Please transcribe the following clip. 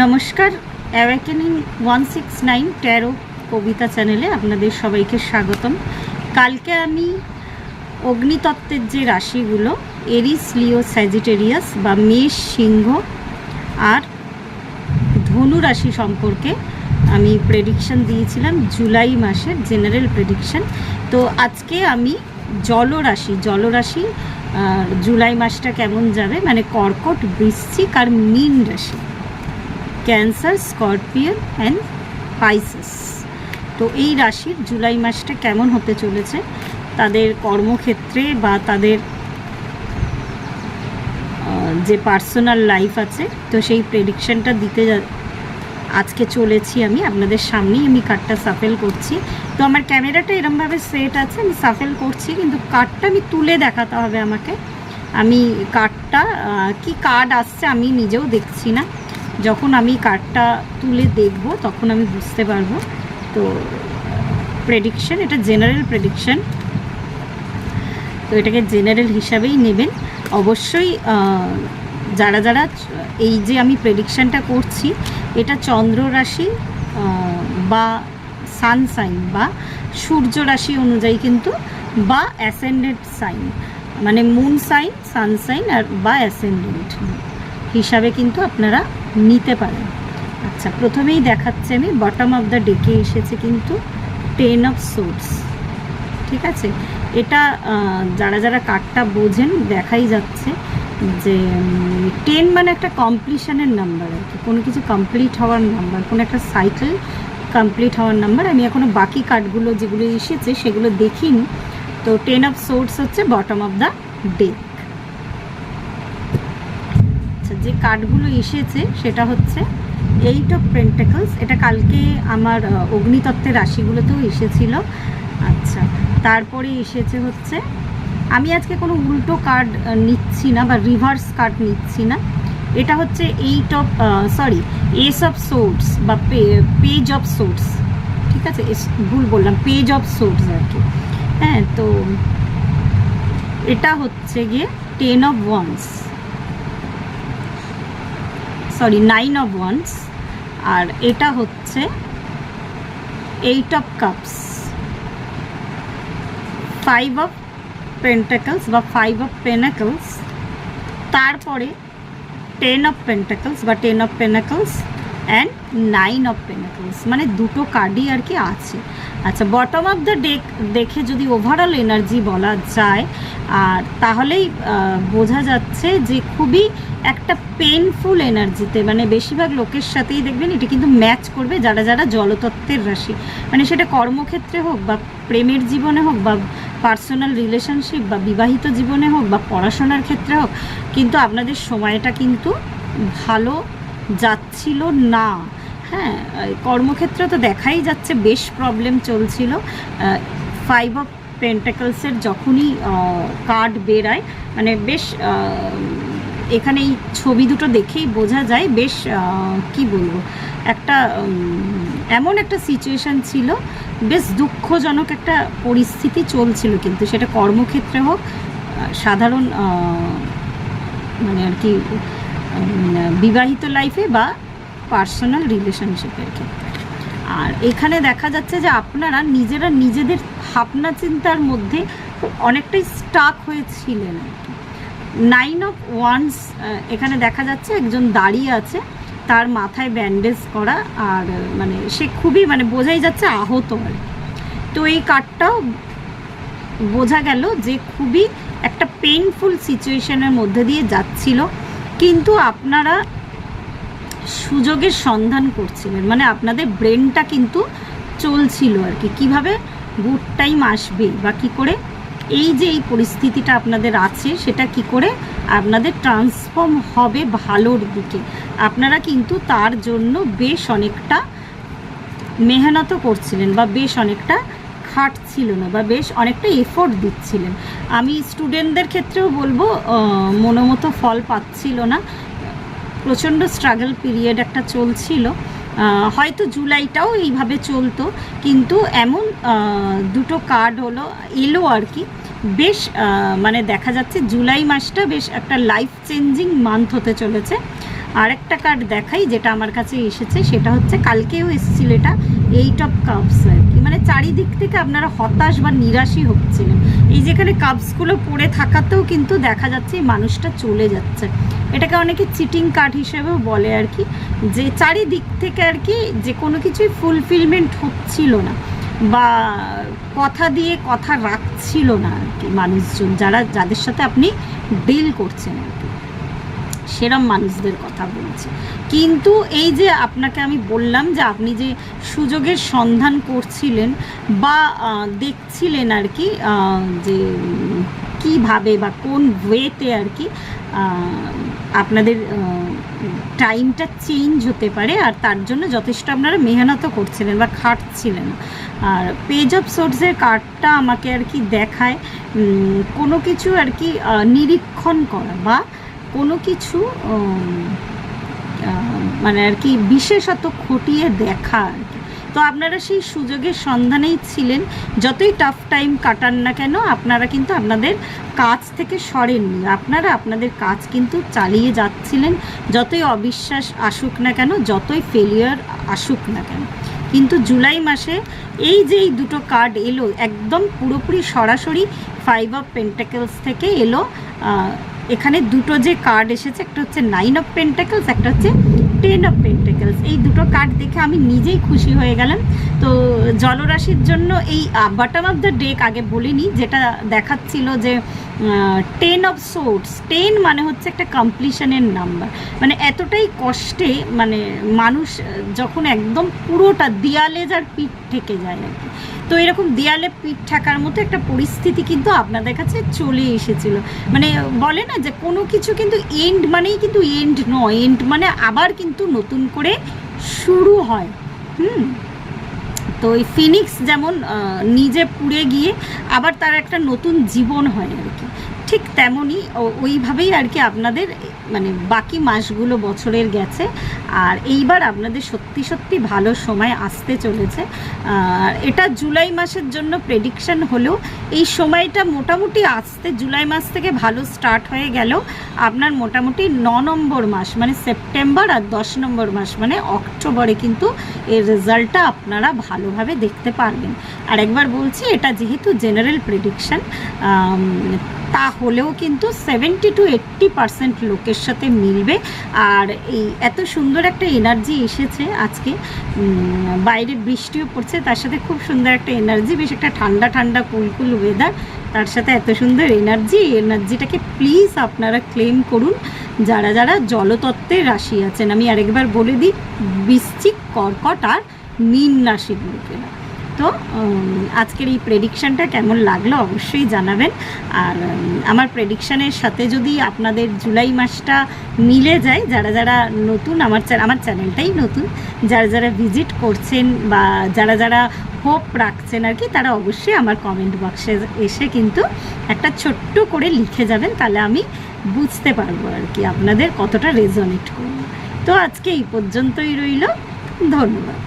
নমস্কার, awakening 169 taro কবিতা চ্যানেলে আপনাদের সবাইকে স্বাগতম। কালকে আমি অগ্নিতত্ত্বের যে রাশিগুলো এরিস, লিও, স্যাজিটেরিয়াস বা মেষ, সিংহ আর ধনু রাশি সম্পর্কে আমি প্রেডিকশন দিয়েছিলাম, জুলাই মাসের জেনারেল প্রেডিকশন। তো আজকে আমি জলরাশি জুলাই মাসটা কেমন যাবে, মানে কর্কট, বৃশ্চিক আর মীন রাশি, ক্যান্সার, স্করপিয়ন অ্যান্ড পাইসেস, তো এই রাশির জুলাই মাসটা কেমন হতে চলেছে তাদের কর্মক্ষেত্রে বা তাদের যে পার্সোনাল লাইফ আছে, তো সেই প্রেডিকশনটা দিতে আজকে চলেছি আমি আপনাদের সামনেই। আমি কার্ডটা সাফেল করছি, তো আমার ক্যামেরাটা এরমভাবে সেট আছে, আমি সাফেল করছি, কিন্তু কার্ডটা আমি তুলে দেখাতে হবে আমাকে। আমি কার্ডটা কি কার্ড আসছে আমি নিজেও দেখছি না, যখন আমি কার্ডটা তুলে দেখব তখন আমি বুঝতে পারবো। তো প্রেডিকশন, এটা জেনারেল প্রেডিকশন, তো এটাকে জেনারেল হিসাবেই নেবেন অবশ্যই। যারা যারা এই যে আমি প্রেডিকশানটা করছি, এটা চন্দ্র রাশি বা সানসাইন বা সূর্য রাশি অনুযায়ী কিন্তু, বা অ্যাসেন্ডেন্ট সাইন, মানে মুন সাইন, সানসাইন আর বা অ্যাসেন্ডেন্ট হিসাবে কিন্তু আপনারা নিতে পারেন। আচ্ছা, প্রথমেই দেখাচ্ছে আমি বটম অফ দ্য ডেকে এসেছে কিন্তু 10 অফ সোর্স, ঠিক আছে। এটা যারা যারা কার্ডটা বোঝেন দেখাই যাচ্ছে যে 10 মানে একটা কমপ্লিশনের নাম্বার আর কি, কোনো কিছু কমপ্লিট হওয়ার নাম্বার, কোনো একটা সাইকেল কমপ্লিট হওয়ার নাম্বার। আমি এখনও বাকি কার্ডগুলো যেগুলো এসেছে সেগুলো দেখিনি, তো 10 অফ সোর্স হচ্ছে বটম অফ দ্য ডেক। আচ্ছা, যে কার্ডগুলো এসেছে সেটা হচ্ছে 8 অফ পেন্টাকলস, এটা কালকে আমার অগ্নিতত্ত্বের রাশিগুলোতেও এসেছিল। আচ্ছা, তারপরে এসেছে হচ্ছে, আমি আজকে কোনো উল্টো কার্ড নিচ্ছি না বা রিভার্স কার্ড নিচ্ছি না, এটা হচ্ছে এস অফ সোর্স বা পেজ অফ সোর্স, ঠিক আছে, ভুল বললাম, পেজ অফ সোর্স আর কি। হ্যাঁ, তো এটা হচ্ছে গিয়ে 10 অফ ওয়ান্স, 9 অফ ওয়ান্স, আর এটা হচ্ছে 8 অফ কাপস, 5 অফ পেন্টাকলস বা 5 অফ পেনাকলস, তারপরে 10 অফ পেন্টাকলস বা 10 অফ পেনাকলস অ্যান্ড 9 অফ পেনাকলস, মানে দুটো কার্ডই আর কি আছে। আচ্ছা, বটম অফ দ্য ডেক দেখে যদি ওভারঅল এনার্জি বলা যায়, আর তাহলেই বোঝা যাচ্ছে যে খুবই একটা পেনফুল এনার্জিতে, মানে বেশিরভাগ লোকের সাথেই দেখবেন এটা কিন্তু ম্যাচ করবে যারা যারা জলতত্ত্বের রাশি, মানে সেটা কর্মক্ষেত্রে হোক বা প্রেমের জীবনে হোক বা পার্সোনাল রিলেশনশিপ বা বিবাহিত জীবনে হোক বা পড়াশোনার ক্ষেত্রে হোক, কিন্তু আপনাদের সময়টা কিন্তু ভালো যাচ্ছিল না। হ্যাঁ, কর্মক্ষেত্রে তো দেখাই যাচ্ছে বেশ প্রবলেম চলছিল। 5 অফ পেন্টাকলসের যখনই কার্ড বেরায়, মানে বেশ এখানে এই ছবি দুটো দেখেই বোঝা যায় বেশ কি বলবো, একটা এমন একটা সিচুয়েশান ছিল, বেশ দুঃখজনক একটা পরিস্থিতি চলছিল, কিন্তু সেটা কর্মক্ষেত্রে হোক, সাধারণ মানে আর কি বিবাহিত লাইফে বা পার্সোনাল রিলেশনশিপের ক্ষেত্রে। আর এখানে দেখা যাচ্ছে যে আপনারা নিজেরা নিজেদের ভাবনা চিন্তার মধ্যে অনেকটাই স্টাক হয়েছিলেন আর কি। 9 অফ ওয়ান্স, এখানে দেখা যাচ্ছে একজন দাঁড়িয়ে আছে, তার মাথায় ব্যান্ডেজ করা, আর মানে সে খুবই, মানে বোঝাই যাচ্ছে আহত আর কি। তো এই কার্ডটাও বোঝা গেল যে খুবই একটা পেইনফুল সিচুয়েশনের মধ্যে দিয়ে যাচ্ছিল, কিন্তু আপনারা সুযোগের সন্ধান করছিলেন, মানে আপনাদের ব্রেনটা কিন্তু চলছিল আর কি, কীভাবে গুড টাইম আসবে বা কী করে এই যে এই পরিস্থিতিটা আপনাদের আছে সেটা কি করে আপনাদের ট্রান্সফর্ম হবে ভালোর দিকে। আপনারা কিন্তু তার জন্য বেশ অনেকটা মেহনতও করছিলেন বা বেশ অনেকটা খাটছিল না বা বেশ অনেকটা এফোর্ট দিচ্ছিলেন। আমি স্টুডেন্টদের ক্ষেত্রেও বলবো মনোমতো ফল পাচ্ছিল না, প্রচণ্ড স্ট্রাগল পিরিয়ড একটা চলছিল। হয়তো জুলাইটাও এইভাবে চলতো, কিন্তু এমন দুটো কার্ড এলো আর কি, বেশ মানে দেখা যাচ্ছে জুলাই মাসটা বেশ একটা লাইফ চেঞ্জিং মান্থ হতে চলেছে। আরেকটা কার্ড দেখাই যেটা আমার কাছে এসেছে, সেটা হচ্ছে কালকেও এসেছিল এটা 8 অফ কাপস আর কি। মানে চারিদিক থেকে আপনারা হতাশ বা নিরাশই হচ্ছিলেন। এই যেখানে কাপসগুলো পড়ে থাকাতেও কিন্তু দেখা যাচ্ছে এই মানুষটা চলে যাচ্ছে। এটাকে অনেকে চিটিং কার্ড হিসেবেও বলে আর কি, যে চারিদিক থেকে আর কি যে কোনো কিছুই ফুলফিলমেন্ট হচ্ছিল না বা কথা দিয়ে কথা রাখছিল না আর কি মানুষজন, যাদের সাথে আপনি ডিল করছেন আর কি, সেরম মানুষদের কথা বলছি। কিন্তু এই যে আপনাকে আমি বললাম যে আপনি যে সুযোগের সন্ধান করছিলেন বা দেখছিলেন আর কি, যে কিভাবে বা কোন ওয়েতে আর কি আপনাদের টাইমটা চেঞ্জ হতে পারে, আর তার জন্য যথেষ্ট আপনারা মেহনতও করছিলেন বা খাটছিলেন। আর পেজ অফ সোর্সের কার্ডটা আমাকে আর কি দেখায় কোনো কিছু আর কি নিরীক্ষণ করা বা কোনো কিছু মানে আর কি বিশেষত খতিয়ে দেখা আর কি। তো আপনারা সেই সুযোগের সন্ধানেই ছিলেন। যতই টাফ টাইম কাটান না কেন আপনারা কিন্তু আপনাদের কাজ থেকে সরেননি, আপনারা আপনাদের কাজ কিন্তু চালিয়ে যাচ্ছিলেন। যতই অবিশ্বাস আসুক না কেন, যতই ফেলিয়ার আসুক না কেন। কিন্তু জুলাই মাসে এই যে এই দুটো কার্ড এলো একদম পুরোপুরি সরাসরি 5 অফ পেন্টাকেলস থেকে এলো। এখানে দুটো যে কার্ড এসেছে, একটা হচ্ছে 9 অফ পেন্টাকেলস, একটা হচ্ছে 10 অফ পেন্টাকেলস। এই দুটো কার্ড দেখে আমি নিজেই খুশি হয়ে গেলাম। তো জলরাশির জন্য এই বটম অফ দ্য ডেক আগে বলিনি, যেটা দেখাচ্ছিল যে 10 অফ সোর্স, 10 মানে হচ্ছে একটা কমপ্লিশনের নাম্বার। মানে এতটাই কষ্টে মানে মানুষ যখন একদম পুরোটা দেয়ালে যার পিঠ থেকে যায় আর কি, তো এরকম দেয়ালে পিঠ ঠেকার মতো একটা পরিস্থিতি কিন্তু আপনাদের কাছে চলে এসেছিল। মানে বলে না যে কোনো কিছু কিন্তু এন্ড মানেই কিন্তু এন্ড নয়, এন্ড মানে আবার কিন্তু নতুন করে শুরু হয়। তো ওই ফিনিক্স যেমন নিজে পুড়ে গিয়ে আবার তার একটা নতুন জীবন হয় আর কি, ঠিক তেমনই ওইভাবেই আর কি আপনাদের মানে বাকি মাসগুলো বছরের গেছে। আর এইবার আপনাদের সত্যি সত্যি ভালো সময় আসতে চলেছে। এটা জুলাই মাসের জন্য প্রেডিকশন হলেও এই সময়টা মোটামুটি আসতে জুলাই মাস থেকে ভালো স্টার্ট হয়ে গেলেও আপনার মোটামুটি 9 নম্বর মাস মানে সেপ্টেম্বর আর 10 নম্বর মাস মানে অক্টোবরে কিন্তু এর রেজাল্টটা আপনারা ভালোভাবে দেখতে পারবেন। আর একবার বলছি, এটা যেহেতু জেনারেল প্রেডিকশন তাহলেও কিন্তু 70 to 80% লোকের সাথে মিলবে। আর এই এত সুন্দর একটা এনার্জি এসেছে আজকে, বাইরে বৃষ্টিও পড়ছে, তার সাথে খুব সুন্দর একটা এনার্জি, বেশ একটা ঠান্ডা ঠান্ডা কুলকুল ওয়েদার, তার সাথে এত সুন্দর এনার্জিটাকে প্লিজ আপনারা ক্লেম করুন যারা যারা জলতত্ত্বের রাশি আছেন। আমি আরেকবার বলে দিই, বৃশ্চিক, কর্কট আর মীন রাশির লোকেরা। তো আজকের এই প্রেডিকশানটা কেমন লাগলো অবশ্যই জানাবেন। আর আমার প্রেডিকশানের সাথে যদি আপনাদের জুলাই মাসটা মিলে যায়, যারা যারা নতুন আমার চ্যানেলটাই নতুন, যারা যারা ভিজিট করছেন বা যারা যারা হোপ রাখছেন আর কি, তারা অবশ্যই আমার কমেন্ট বক্সে এসে কিন্তু একটা ছোট্ট করে লিখে যাবেন, তাহলে আমি বুঝতে পারবো আর কি আপনাদের কতটা রেজোনেট করবে। তো আজকে এই পর্যন্তই রইল, ধন্যবাদ।